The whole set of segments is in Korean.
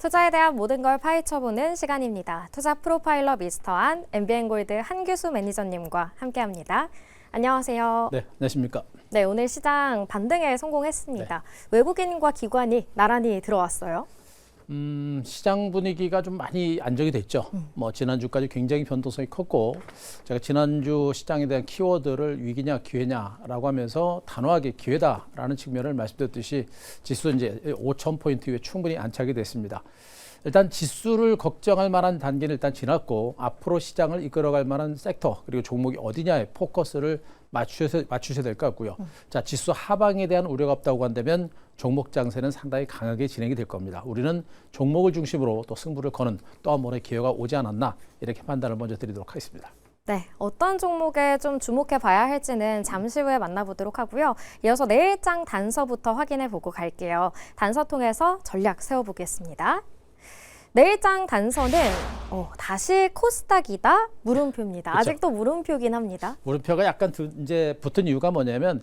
투자에 대한 모든 걸 파헤쳐보는 시간입니다. 투자 프로파일러 미스터한 MBN골드 한규수 매니저님과 함께합니다. 안녕하세요. 네, 안녕하십니까. 네, 오늘 시장 반등에 성공했습니다. 외국인과 기관이 나란히 들어왔어요. 시장 분위기가 좀 많이 안정이 됐죠. 지난주까지 굉장히 변동성이 컸고, 제가 지난주 시장에 대한 키워드를 위기냐 기회냐라고 하면서 단호하게 기회다라는 측면을 말씀드렸듯이 지수 이제 5,000포인트 이후에 충분히 안착이 됐습니다. 일단 지수를 걱정할 만한 단계는 일단 지났고, 앞으로 시장을 이끌어갈 만한 섹터 그리고 종목이 어디냐에 포커스를 맞추셔야 될 것 같고요. 자, 지수 하방에 대한 우려가 없다고 한다면 종목 장세는 상당히 강하게 진행이 될 겁니다. 우리는 종목을 중심으로 또 승부를 거는 또 한 번의 기회가 오지 않았나, 이렇게 판단을 먼저 드리도록 하겠습니다. 네, 어떤 종목에 좀 주목해 봐야 할지는 잠시 후에 만나보도록 하고요. 이어서 내일장 단서부터 확인해 보고 갈게요. 단서 통해서 전략 세워보겠습니다. 내일장 단서는 다시 코스닥이다 물음표입니다. 그렇죠. 아직도 물음표긴 합니다. 물음표가 약간 이제 붙은 이유가 뭐냐면,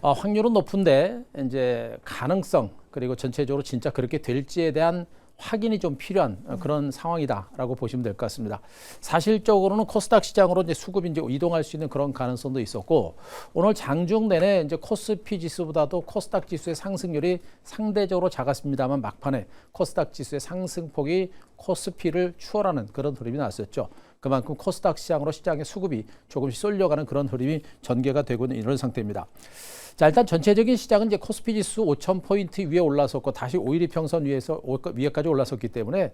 확률은 높은데 이제 가능성 그리고 전체적으로 진짜 그렇게 될지에 대한 확인이 좀 필요한 그런 상황이다라고 보시면 될 것 같습니다. 사실적으로는 코스닥 시장으로 이제 수급이 이제 이동할 수 있는 그런 가능성도 있었고, 오늘 장중 내내 이제 코스피 지수보다도 코스닥 지수의 상승률이 상대적으로 작았습니다만, 막판에 코스닥 지수의 상승폭이 코스피를 추월하는 그런 흐름이 나왔었죠. 그만큼 코스닥 시장으로 시장의 수급이 조금씩 쏠려가는 그런 흐름이 전개가 되고 있는 이런 상태입니다. 자, 일단 전체적인 시장은 이제 코스피 지수 5,000포인트 위에 올라섰고, 다시 5일 이평선 위에까지 올라섰기 때문에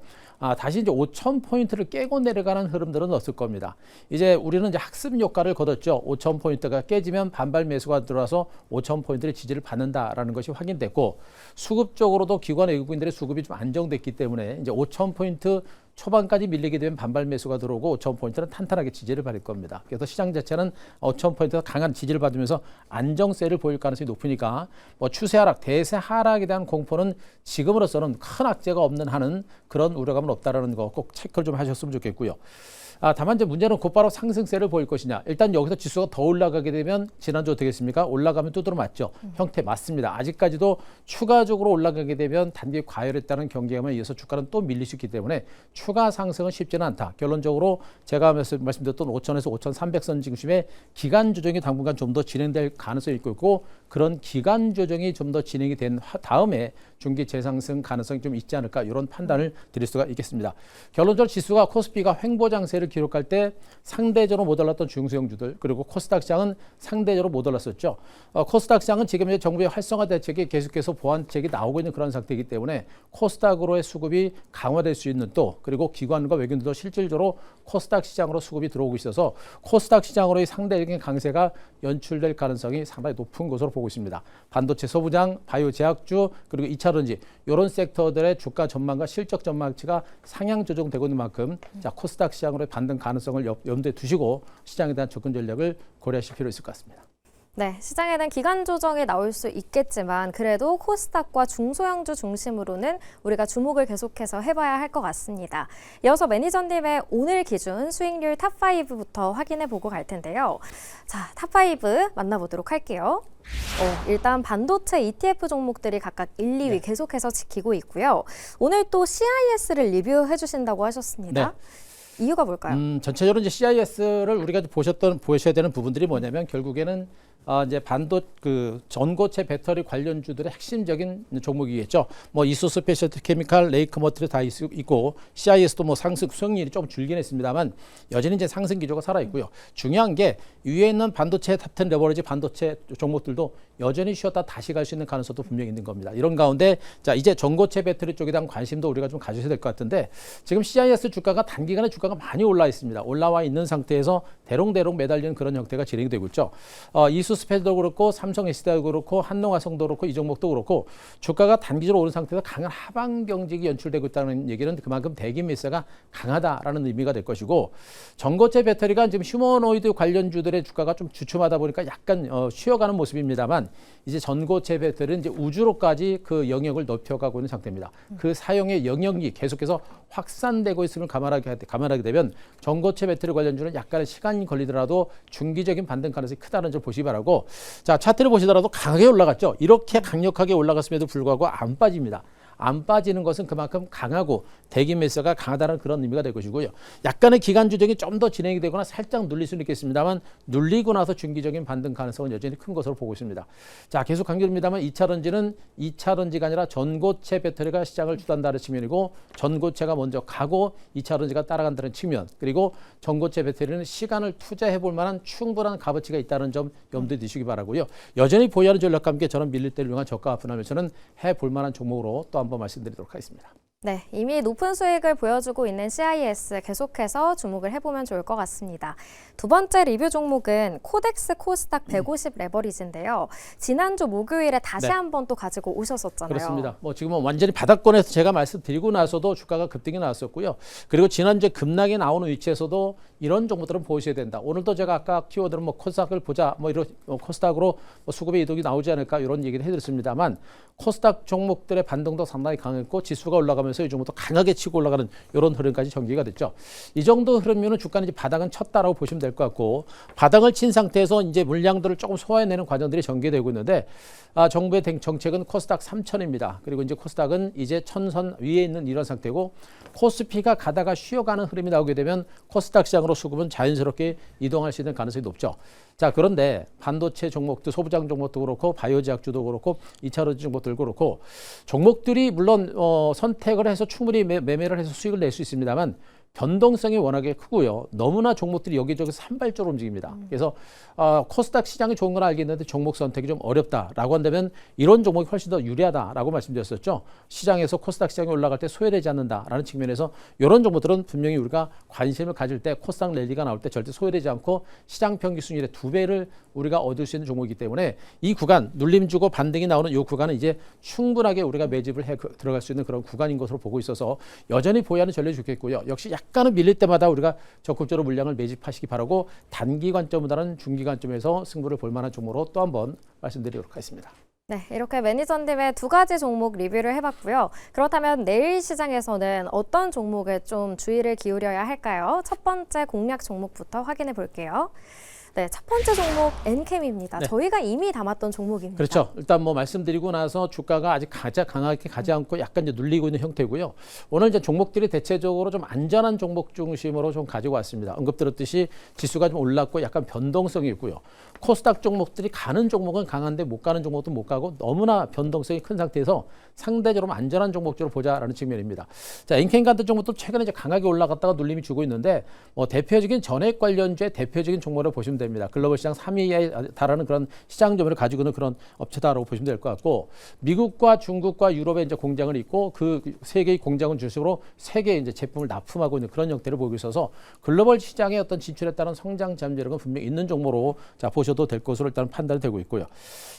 다시 이제 5,000포인트를 깨고 내려가는 흐름들은 없을 겁니다. 이제 우리는 이제 학습 효과를 거뒀죠. 5,000포인트가 깨지면 반발 매수가 들어와서 5,000포인트의 지지를 받는다라는 것이 확인됐고, 수급적으로도 기관 외국인들의 수급이 좀 안정됐기 때문에 이제 5,000포인트 초반까지 밀리게 되면 반발 매수가 들어오고 5,000포인트는 탄탄하게 지지를 받을 겁니다. 그래서 시장 자체는 5,000포인트가 강한 지지를 받으면서 안정세를 보일 가능성이 높으니까 추세 하락, 대세 하락에 대한 공포는 지금으로서는 큰 악재가 없는 한은 그런 우려감은 없다라는 거 꼭 체크를 좀 하셨으면 좋겠고요. 다만 이제 문제는 곧바로 상승세를 보일 것이냐. 일단 여기서 지수가 더 올라가게 되면 지난주 어떻게 했습니까? 올라가면 두드러 맞죠. 형태 맞습니다. 아직까지도 추가적으로 올라가게 되면 단기 과열했다는 경계감에 의해서 주가는 또 밀릴 수 있기 때문에 추가 상승은 쉽지는 않다. 결론적으로 제가 말씀드렸던 5,000에서 5,300선 중심의 기간 조정이 당분간 좀 더 진행될 가능성이 있고, 그런 기간 조정이 좀 더 진행이 된 다음에 중기 재상승 가능성이 좀 있지 않을까, 이런 판단을 드릴 수가 있겠습니다. 결론적으로 지수가 코스피가 횡보 장세를 기록할 때 상대적으로 못 올랐던 중소형주들, 그리고 코스닥 시장은 상대적으로 못 올랐었죠. 코스닥 시장은 지금 이제 정부의 활성화 대책이 계속해서 보완책이 나오고 있는 그런 상태이기 때문에 코스닥으로의 수급이 강화될 수 있는, 또 그리고 기관과 외국인들도 실질적으로 코스닥 시장으로 수급이 들어오고 있어서 코스닥 시장으로의 상대적인 강세가 연출될 가능성이 상당히 높은 것으로 보고 있습니다. 반도체 소부장, 바이오 제약주, 그리고 2차전지 이런 섹터들의 주가 전망과 실적 전망치가 상향 조정되고 있는 만큼, 자, 코스닥 시장으로의 반등 가능성을 염두에 두시고 시장에 대한 접근 전략을 고려하실 필요 있을 것 같습니다. 네, 시장에는 기간 조정이 나올 수 있겠지만 그래도 코스닥과 중소형주 중심으로는 우리가 주목을 계속해서 해봐야 할 것 같습니다. 이어서 매니저님의 오늘 기준 수익률 탑5부터 확인해 보고 갈 텐데요. 자, 탑5 만나보도록 할게요. 일단 반도체 ETF 종목들이 각각 1, 2위 계속해서 지키고 있고요. 오늘 또 CIS를 리뷰해 주신다고 하셨습니다. 이유가 뭘까요? 전체적으로 이제 CIS를 우리가 보셔야 되는 부분들이 뭐냐면, 결국에는 이제 전고체 배터리 관련주들의 핵심적인 종목이겠죠. 이수 스페셜티 케미칼, 레이크 머티리얼 다 있고, CIS도 상승 수익률이 좀 줄긴 했습니다만 여전히 이제 상승 기조가 살아 있고요. 중요한 게 위에 있는 반도체 탑10 레버리지 반도체 종목들도 여전히 쉬었다 다시 갈 수 있는 가능성도 분명히 있는 겁니다. 이런 가운데 자, 이제 전고체 배터리 쪽에 대한 관심도 우리가 좀 가져야 될 것 같은데, 지금 CIS 주가가 단기간에 주가가 많이 올라 있습니다. 올라와 있는 상태에서 대롱대롱 매달리는 그런 형태가 진행이 되고 있죠. 이수 스페도 그렇고 삼성 SDI도 그렇고 한농화성도 그렇고 이 종목도 그렇고 주가가 단기적으로 오른 상태에서 강한 하방 경직이 연출되고 있다는 얘기는 그만큼 대기 매수가 강하다라는 의미가 될 것이고, 전고체 배터리가 지금 휴머노이드 관련주들의 주가가 좀 주춤하다 보니까 약간 쉬어가는 모습입니다만, 이제 전고체 배터리는 이제 우주로까지 그 영역을 넓혀가고 있는 상태입니다. 그 사용의 영역이 계속해서 확산되고 있음을 감안하게 되면 전고체 배터리 관련주는 약간의 시간이 걸리더라도 중기적인 반등 가능성이 크다는 점 보시기 바라고, 자, 차트를 보시더라도 강하게 올라갔죠. 이렇게 강력하게 올라갔음에도 불구하고 안 빠집니다. 안 빠지는 것은 그만큼 강하고 대기 매수가 강하다는 그런 의미가 될 것이고요. 약간의 기간 조정이 좀 더 진행이 되거나 살짝 눌릴 수는 있겠습니다만 눌리고 나서 중기적인 반등 가능성은 여전히 큰 것으로 보고 있습니다. 자, 계속 강조드립니다만 2차 런지는 2차 런지가 아니라 전고체 배터리가 시장을 주도한다는 측면이고 전고체가 먼저 가고 2차 런지가 따라간다는 측면, 그리고 전고체 배터리는 시간을 투자해 볼 만한 충분한 값어치가 있다는 점 염두에 두시기 바라고요. 여전히 보유하는 전략과 함께 저는 밀릴 때를 이용한 저가 분할매수는 해볼 만한 종목으로 또 한번 말씀드리도록 하겠습니다. 네, 이미 높은 수익을 보여주고 있는 CIS 계속해서 주목을 해보면 좋을 것 같습니다. 두 번째 리뷰 종목은 코덱스 코스닥 150 레버리지인데요. 지난주 목요일에 다시 네. 한번 또 가지고 오셨었잖아요. 그렇습니다. 뭐 지금은 완전히 바닥권에서 제가 말씀드리고 나서도 주가가 급등이 나왔었고요. 그리고 지난주에 급락이 나오는 위치에서도 이런 종목들은 보셔야 된다. 오늘도 제가 아까 키워드는 뭐 코스닥을 보자, 뭐 이런 코스닥으로 뭐 수급의 이동이 나오지 않을까 이런 얘기를 해드렸습니다만 코스닥 종목들의 반등도 상당히 강했고 지수가 올라가면서 이 종목도 강하게 치고 올라가는 이런 흐름까지 전개가 됐죠. 이 정도 흐름이면 주가는 이제 바닥은 쳤다라고 보시면 될 것 같고 바닥을 친 상태에서 이제 물량들을 조금 소화해내는 과정들이 전개되고 있는데 정부의 정책은 코스닥 3000입니다. 그리고 이제 코스닥은 이제 1000선 위에 있는 이런 상태고 코스피가 가다가 쉬어가는 흐름이 나오게 되면 코스닥 시장으로 수급은 자연스럽게 이동할 수 있는 가능성이 높죠. 자, 그런데 반도체 종목도 소부장 종목도 그렇고 바이오제약주도 그렇고 2차 런지 종목도 그렇고 종목들이 물론 선택을 해서 충분히 매매를 해서 수익을 낼 수 있습니다만 변동성이 워낙에 크고요. 너무나 종목들이 여기저기서 산발적으로 움직입니다. 그래서 코스닥 시장이 좋은 건 알겠는데 종목 선택이 좀 어렵다라고 한다면 이런 종목이 훨씬 더 유리하다라고 말씀드렸었죠. 시장에서 코스닥 시장이 올라갈 때 소외되지 않는다라는 측면에서 이런 종목들은 분명히 우리가 관심을 가질 때 코스닥 랠리가 나올 때 절대 소외되지 않고 시장 평균 수익률의 2배를 우리가 얻을 수 있는 종목이기 때문에 이 구간 눌림 주고 반등이 나오는 이 구간은 이제 충분하게 우리가 매집을 해 들어갈 수 있는 그런 구간인 것으로 보고 있어서 여전히 보유하는 전략이 좋겠고요. 역시 약간은 밀릴 때마다 우리가 적극적으로 물량을 매집하시기 바라고 단기 관점보다는 중기 관점에서 승부를 볼 만한 종목으로 또 한번 말씀드리도록 하겠습니다. 네, 이렇게 매니저님의 두 가지 종목 리뷰를 해봤고요. 그렇다면 내일 시장에서는 어떤 종목에 좀 주의를 기울여야 할까요? 첫 번째 공략 종목부터 확인해 볼게요. 네, 첫 번째 종목 엔캠입니다. 네. 저희가 이미 담았던 종목입니다. 그렇죠. 일단 뭐 말씀드리고 나서 주가가 아직 강하게 가지 않고 약간 이제 눌리고 있는 형태고요. 오늘 이제 종목들이 대체적으로 좀 안전한 종목 중심으로 좀 가지고 왔습니다. 언급 들었듯이 지수가 좀 올랐고 약간 변동성이 있고요. 코스닥 종목들이 가는 종목은 강한데 못 가는 종목도 못 가고 너무나 변동성이 큰 상태에서 상대적으로 안전한 종목으로 보자라는 측면입니다. 자, 엔캠 같은 종목도 최근에 이제 강하게 올라갔다가 눌림이 주고 있는데 뭐 대표적인 전액 관련주의 대표적인 종목을 보시면 됩니다. 글로벌 시장 3위에 달하는 그런 시장 점유율을 가지고 있는 그런 업체다라고 보시면 될 것 같고 미국과 중국과 유럽에 이제 공장을 있고 그 세 개의 공장을 중심으로 세 개의 이제 제품을 납품하고 있는 그런 형태를 보이고 있어서 글로벌 시장의 어떤 진출에 따른 성장 잠재력은 분명히 있는 종목으로 자 보셔도 될 것으로 일단 판단이 되고 있고요.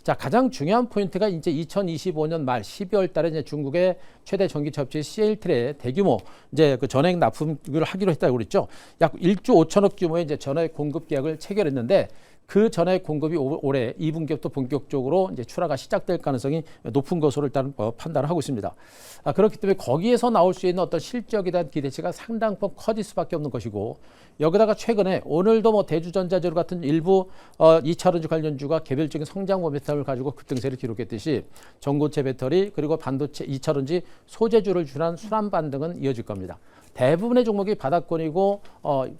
자, 가장 중요한 포인트가 이제 2025년 말 12월 달에 이제 중국의 최대 전기차 업체 CATL의 대규모 이제 그 전액 납품을 하기로 했다고 그랬죠. 약 1조 5천억 규모의 이제 전액 공급 계약을 체결했는데 그 전액 공급이 올해 2분기부터 본격적으로 이제 출하가 시작될 가능성이 높은 것으로 일단 판단을 하고 있습니다. 그렇기 때문에 거기에서 나올 수 있는 어떤 실적에 대한 기대치가 상당폭 커질 수밖에 없는 것이고 여기다가 최근에 오늘도 뭐 대주전자재료 같은 일부 2차 런지 관련주가 개별적인 성장 모멘텀을 가지고 급등세를 기록했듯이 전고체 배터리 그리고 반도체 2차 런지 소재주를 준한 순환 반등은 이어질 겁니다. 대부분의 종목이 바닥권이고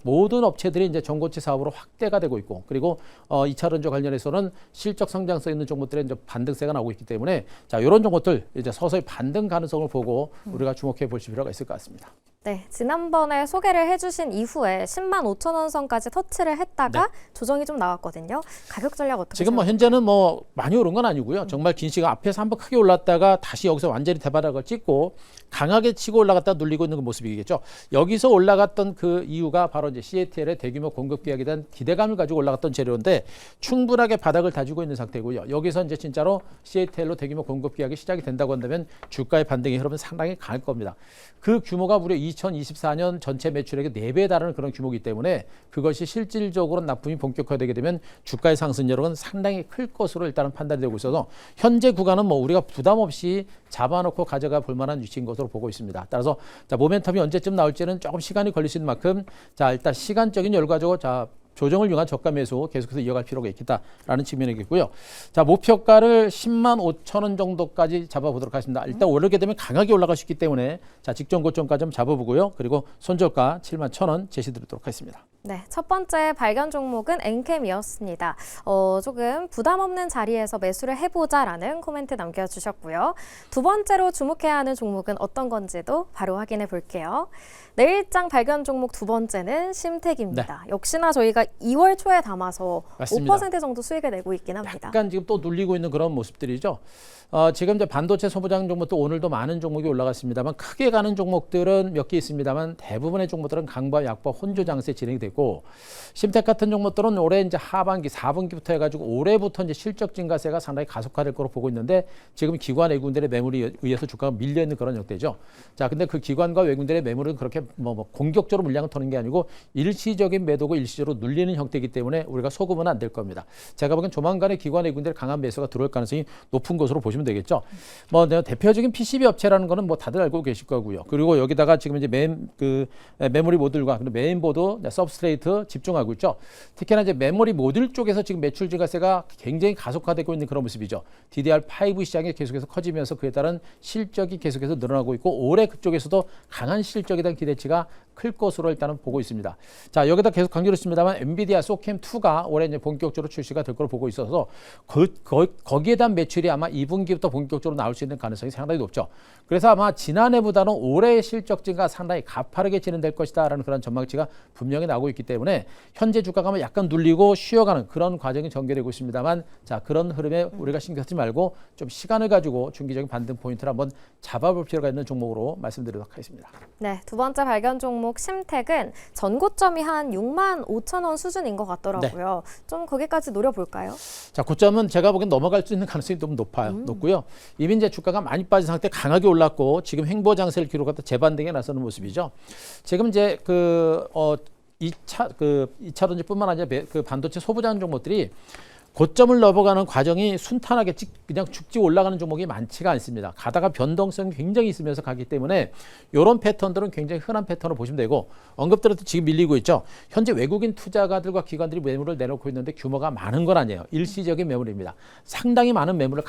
모든 업체들이 이제 전고체 사업으로 확대가 되고 있고 그리고 2차 런지 관련해서는 실적 성장성 있는 종목들의 이제 반등세가 나오고 있기 때문에 자 이런 종목들 이제 서서히 반등 가능성을 보고 우리가 주목해 볼 필요가 있을 것 같습니다. 네, 지난번에 소개를 해주신 이후에 10만 5천 원 선까지 터치를 했다가 네. 조정이 좀 나왔거든요. 가격 전략 어떻게 지금 뭐 현재는 뭐 많이 오른 건 아니고요. 정말 긴 시간 앞에서 한번 크게 올랐다가 다시 여기서 완전히 대바닥을 찍고 강하게 치고 올라갔다 눌리고 있는 그 모습이겠죠. 여기서 올라갔던 그 이유가 바로 이제 CATL의 대규모 공급 계약에 대한 기대감을 가지고 올라갔던 재료인데 충분하게 바닥을 다지고 있는 상태고요. 여기서 이제 진짜로 CATL로 대규모 공급 계약이 시작이 된다고 한다면 주가의 반등의 흐름은 상당히 강할 겁니다. 그 규모가 무려 2024년 전체 매출액의 4배에 달하는 그런 규모이기 때문에 그것이 실질적으로 납품이 본격화되게 되면 주가의 상승 여력은 상당히 클 것으로 일단은 판단이 되고 있어서 현재 구간은 뭐 우리가 부담 없이 잡아놓고 가져가 볼 만한 위치인 것으로 보고 있습니다. 따라서 자 모멘텀이 언제쯤 나올지는 조금 시간이 걸릴 수 있는 만큼 자 일단 시간적인 여유를 가지고 자 조정을 이용한 저가 매수 계속해서 이어갈 필요가 있겠다라는 측면이겠고요. 자, 목표가를 10만 5천 원 정도까지 잡아보도록 하겠습니다. 일단 오르게 되면 강하게 올라갈 수 있기 때문에 자, 직전 고점까지 좀 잡아보고요. 그리고 손절가 7만 1천 원 제시드리도록 하겠습니다. 네, 첫 번째 발견 종목은 엔캠이었습니다. 조금 부담 없는 자리에서 매수를 해보자라는 코멘트 남겨주셨고요. 두 번째로 주목해야 하는 종목은 어떤 건지도 바로 확인해 볼게요. 내일장 발견 종목 두 번째는 심택입니다. 역시나 저희가 2월 초에 담아서 맞습니다. 5% 정도 수익을 내고 있긴 합니다. 약간 지금 또 눌리고 있는 그런 모습들이죠. 지금 이제 반도체 소부장 종목도 오늘도 많은 종목이 올라갔습니다만 크게 가는 종목들은 몇 개 있습니다만 대부분의 종목들은 강보와 약보 혼조 장세 진행이 되고 심택 같은 종목들은 올해 이제 하반기 4분기부터 해가지고 올해부터 이제 실적 증가세가 상당히 가속화될 거로 보고 있는데 지금 기관 외국인들의 매물에 의해서 주가가 밀려 있는 그런 형태죠. 자, 근데 그 기관과 외국인들의 매물은 그렇게 뭐 공격적으로 물량을 터는 게 아니고 일시적인 매도고 일시적으로 눌리는 형태이기 때문에 우리가 속으면 안 될 겁니다. 제가 보기엔 조만간에 기관 외국인들의 강한 매수가 들어올 가능성이 높은 것으로 보시면 되겠죠. 뭐 대표적인 PCB 업체라는 거는 뭐 다들 알고 계실 거고요. 그리고 여기다가 지금 이제 메모리 모듈과 메인보드, 서브스트레이트 집중하고 있죠. 특히나 이제 메모리 모듈 쪽에서 지금 매출 증가세가 굉장히 가속화되고 있는 그런 모습이죠. DDR5 시장이 계속해서 커지면서 그에 따른 실적이 계속해서 늘어나고 있고 올해 그쪽에서도 강한 실적에 대한 기대치가 클 것으로 일단은 보고 있습니다. 자, 여기다 계속 강조를 했습니다만 엔비디아 소캠2가 올해 이제 본격적으로 출시가 될 걸로 보고 있어서 거기에 대한 매출이 아마 2분기부터 본격적으로 나올 수 있는 가능성이 상당히 높죠. 그래서 아마 지난해보다는 올해의 실적 증가 상당히 가파르게 진행될 것이다라는 그런 전망치가 분명히 나오고 있기 때문에 현재 주가가 약간 눌리고 쉬어가는 그런 과정이 전개되고 있습니다만 자, 그런 흐름에 우리가 신경 쓰지 말고 좀 시간을 가지고 중기적인 반등 포인트를 한번 잡아볼 필요가 있는 종목으로 말씀드리도록 하겠습니다. 네, 두 번째 발견 종목 심택은 전고점이 한 6만 5천 원 수준인 것 같더라고요. 좀 거기까지 노려볼까요? 자, 고점은 제가 보기엔 넘어갈 수 있는 가능성이 좀 높고요. 이미 이제 주가가 많이 빠진 상태 강하게 올랐고 지금 횡보 장세를 기록하다 재반등에 나서는 모습이죠. 지금 이제 2차전지뿐만 아니라 그 반도체 소부장 종목들이 고점을 넘어가는 과정이 순탄하게 그냥 쭉쭉 올라가는 종목이 많지가 않습니다. 가다가 변동성이 굉장히 있으면서 가기 때문에 이런 패턴들은 굉장히 흔한 패턴으로 보시면 되고 언급드렸듯이 지금 밀리고 있죠. 현재 외국인 투자가들과 기관들이 매물을 내놓고 있는데 규모가 많은 건 아니에요. 일시적인 매물입니다. 상당히 많은 매물을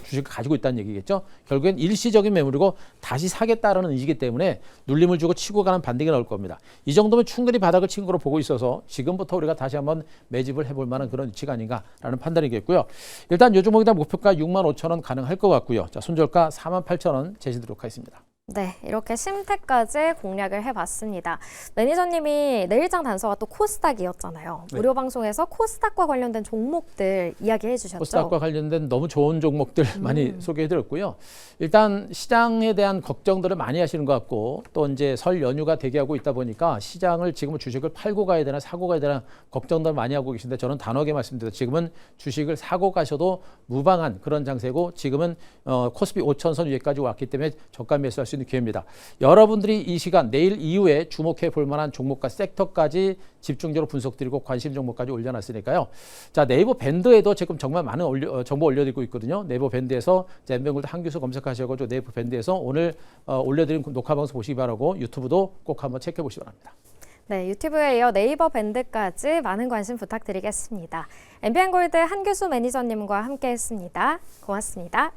주식을 가지고 있다는 얘기겠죠. 결국엔 일시적인 매물이고 다시 사겠다라는 의지이기 때문에 눌림을 주고 치고 가는 반등이 나올 겁니다. 이 정도면 충분히 바닥을 친 거로 보고 있어서 지금부터 우리가 다시 한번 매집을 해볼 만한 그런 위치가 아닌가 라는 판단이겠고요. 일단 요 종목에 대한 목표가 6만 5천 원 가능할 것 같고요. 자, 손절가 4만 8천 원 제시드리도록 하겠습니다. 네, 이렇게 심택까지 공략을 해봤습니다. 매니저님이 내일장 단서가 또 코스닥이었잖아요. 네. 무료 방송에서 코스닥과 관련된 종목들 이야기해 주셨죠? 코스닥과 관련된 너무 좋은 종목들 많이 소개해드렸고요. 일단 시장에 대한 걱정들을 많이 하시는 것 같고 또 이제 설 연휴가 대기하고 있다 보니까 시장을 지금은 주식을 팔고 가야 되나 사고 가야 되나 걱정들 많이 하고 계신데 저는 단호하게 말씀드려요. 지금은 주식을 사고 가셔도 무방한 그런 장세고 지금은 코스피 5천선 위에까지 왔기 때문에 저가 매수할 수 있는 기회입니다. 여러분들이 이 시간 내일 이후에 주목해 볼 만한 종목과 섹터까지 집중적으로 분석드리고 관심 종목까지 올려놨으니까요. 자, 네이버 밴드에도 지금 정말 많은 정보 올려드리고 있거든요. 네이버 밴드에서 엠뱅골드 한규수 검색하셔가지고 네이버 밴드에서 오늘 올려드린 녹화 방송 보시기 바라고 유튜브도 꼭 한번 체크해 보시기 바랍니다. 네, 유튜브에 이어 네이버 밴드까지 많은 관심 부탁드리겠습니다. 엠비엔골드 한규수 매니저님과 함께했습니다. 고맙습니다.